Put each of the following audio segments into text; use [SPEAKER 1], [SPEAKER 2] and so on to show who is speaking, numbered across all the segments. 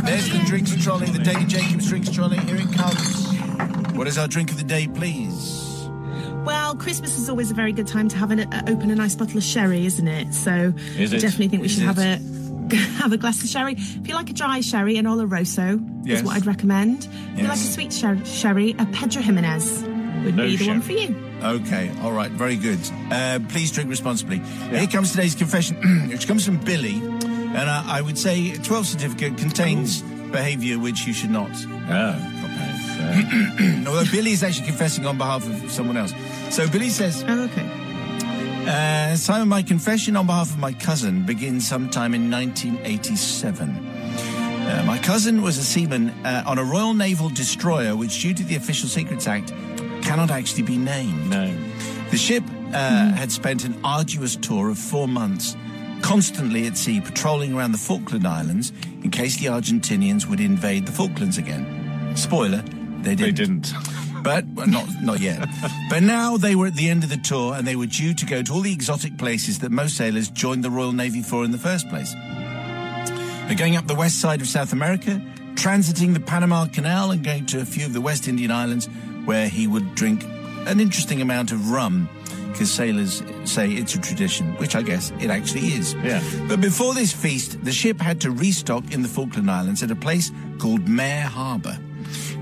[SPEAKER 1] There's the drinks trolley, the David Jacobs drinks trolley. Here it comes. What is our drink of the day, please?
[SPEAKER 2] Well, Christmas is always a very good time to have open a nice bottle of sherry, isn't it? So I definitely think we should have a glass of sherry. If you like a dry sherry, an Oloroso is what I'd recommend. If you like a sweet sherry, a Pedro Jimenez would be the one for you.
[SPEAKER 1] Okay, all right, very good. Please drink responsibly. Yeah. Here comes today's confession, which comes from Billy, and I would say 12 certificate contains behaviour which you should not. Although Billy is actually confessing on behalf of someone else. So Billy says...
[SPEAKER 2] Oh, okay.
[SPEAKER 1] Simon, my confession on behalf of my cousin begins sometime in 1987. My cousin was a seaman on a Royal Naval destroyer, which, due to the Official Secrets Act, cannot actually be named.
[SPEAKER 3] No.
[SPEAKER 1] The ship had spent an arduous tour of 4 months, constantly at sea, patrolling around the Falkland Islands in case the Argentinians would invade the Falklands again. Spoiler, they didn't. But not yet. But now they were at the end of the tour, and they were due to go to all the exotic places that most sailors joined the Royal Navy for in the first place. They're going up the west side of South America, transiting the Panama Canal, and going to a few of the West Indian islands where he would drink an interesting amount of rum, because sailors say it's a tradition, which I guess it actually is.
[SPEAKER 3] Yeah.
[SPEAKER 1] But before this feast, the ship had to restock in the Falkland Islands at a place called Mayo Harbour.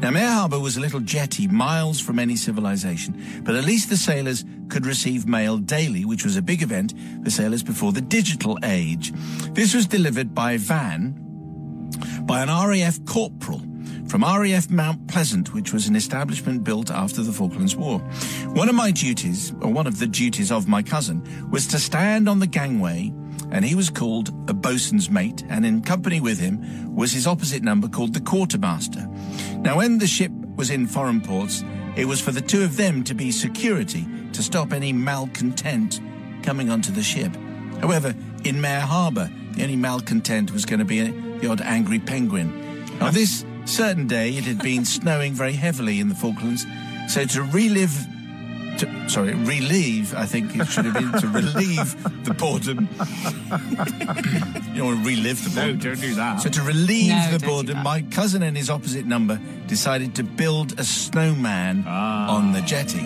[SPEAKER 1] Now, Mayo Harbour was a little jetty miles from any civilization, but at least the sailors could receive mail daily, which was a big event for sailors before the digital age. This was delivered by van by an RAF corporal from RAF Mount Pleasant, which was an establishment built after the Falklands War. One of the duties of my cousin, was to stand on the gangway, and he was called a boatswain's mate, and in company with him was his opposite number called the quartermaster. Now, when the ship was in foreign ports, it was for the two of them to be security to stop any malcontent coming onto the ship. However, in Mayo Harbour, the only malcontent was going to be the odd angry penguin. On this certain day, it had been snowing very heavily in the Falklands, so to relieve, I think it should have been to relieve the boredom. You don't want to relive the boredom.
[SPEAKER 3] No, don't do that.
[SPEAKER 1] So to relieve the boredom, my cousin and his opposite number decided to build a snowman on the jetty.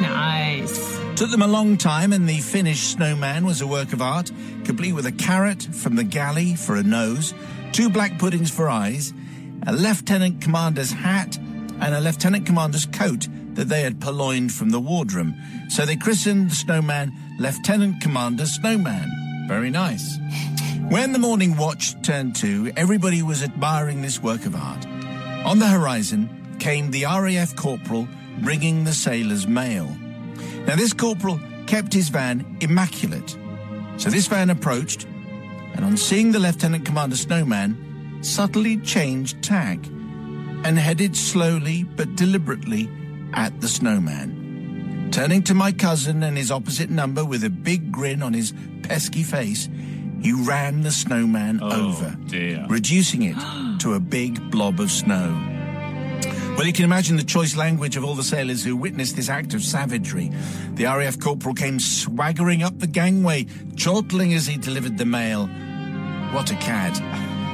[SPEAKER 2] Nice.
[SPEAKER 1] Took them a long time, and the finished snowman was a work of art, complete with a carrot from the galley for a nose, 2 black puddings for eyes, a lieutenant commander's hat, and a lieutenant commander's coat that they had purloined from the wardroom. So they christened the snowman Lieutenant Commander Snowman. Very nice. When the morning watch turned 2, everybody was admiring this work of art. On the horizon came the RAF corporal bringing the sailors' mail. Now, this corporal kept his van immaculate. So this van approached, and on seeing the Lieutenant Commander Snowman, subtly changed tack and headed slowly but deliberately at the snowman. Turning to my cousin and his opposite number with a big grin on his pesky face, he ran the snowman over, reducing it to a big blob of snow. Well, you can imagine the choice language of all the sailors who witnessed this act of savagery. The RAF corporal came swaggering up the gangway, chortling as he delivered the mail. What a cad.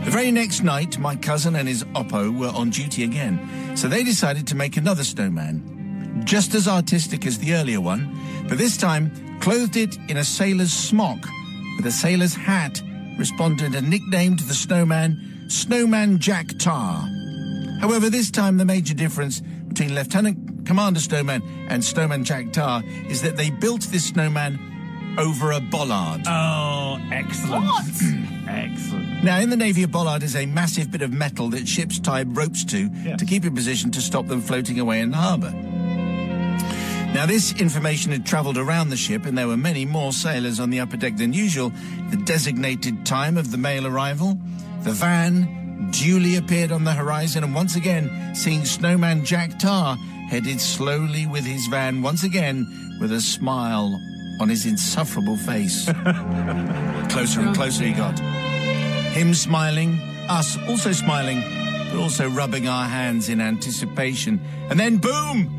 [SPEAKER 1] The very next night, my cousin and his oppo were on duty again, so they decided to make another snowman, just as artistic as the earlier one, but this time clothed it in a sailor's smock, with a sailor's hat, responded a nickname to the snowman, Snowman Jack Tar. However, this time the major difference between Lieutenant Commander Snowman and Snowman Jack Tar is that they built this snowman over a bollard.
[SPEAKER 3] Oh, excellent.
[SPEAKER 2] What?
[SPEAKER 3] Excellent.
[SPEAKER 1] Now, in the Navy, a bollard is a massive bit of metal that ships tie ropes to keep in position to stop them floating away in the harbour. Now, this information had travelled around the ship, and there were many more sailors on the upper deck than usual. The designated time of the mail arrival, the van duly appeared on the horizon, and once again, seeing Snowman Jack Tar headed slowly with his van, once again with a smile on his insufferable face. Closer and closer he got. Him smiling, us also smiling, but also rubbing our hands in anticipation. And then, boom!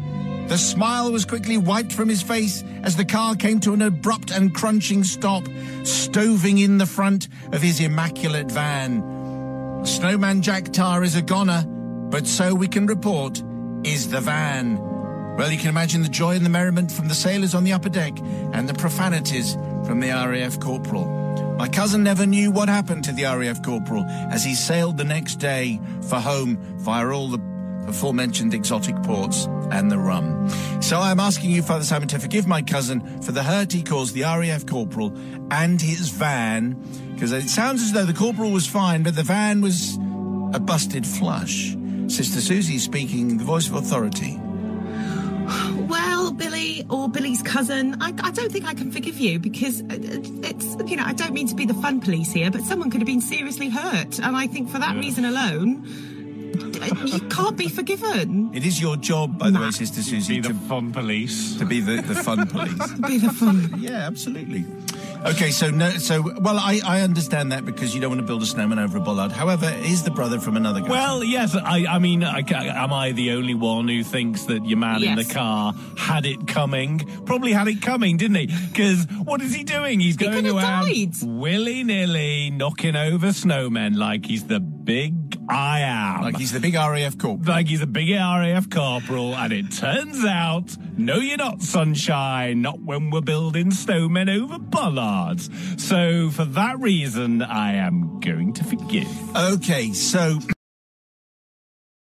[SPEAKER 1] The smile was quickly wiped from his face as the car came to an abrupt and crunching stop, stoving in the front of his immaculate van. Snowman Jack Tar is a goner, but so we can report is the van. Well, you can imagine the joy and the merriment from the sailors on the upper deck and the profanities from the RAF corporal. My cousin never knew what happened to the RAF corporal as he sailed the next day for home via all the aforementioned exotic ports and the rum. So I'm asking you, Father Simon, to forgive my cousin for the hurt he caused the RAF corporal and his van, because it sounds as though the corporal was fine, but the van was a busted flush. Sister Susie speaking, the voice of authority.
[SPEAKER 2] Well, Billy, or Billy's cousin, I don't think I can forgive you because it's, I don't mean to be the fun police here, but someone could have been seriously hurt. And I think for that reason alone, you can't be forgiven.
[SPEAKER 1] It is your job, by the way, Sister Susie,
[SPEAKER 3] to be the fun police.
[SPEAKER 1] To be the fun police.
[SPEAKER 2] Be the fun.
[SPEAKER 1] Yeah, absolutely. Okay, I understand that because you don't want to build a snowman over a bollard. However, he's the brother from another guy.
[SPEAKER 3] Well, yes, I mean, am I the only one who thinks that your man in the car had it coming? Probably had it coming, didn't he? Because what is he doing? He's going around willy-nilly knocking over snowmen like he's the big I am.
[SPEAKER 1] Like he's the big RAF corporal.
[SPEAKER 3] Like he's a big RAF corporal, and it turns out, no you're not, sunshine, not when we're building snowmen over bollards. So for that reason, I am going to forgive.
[SPEAKER 1] Okay, so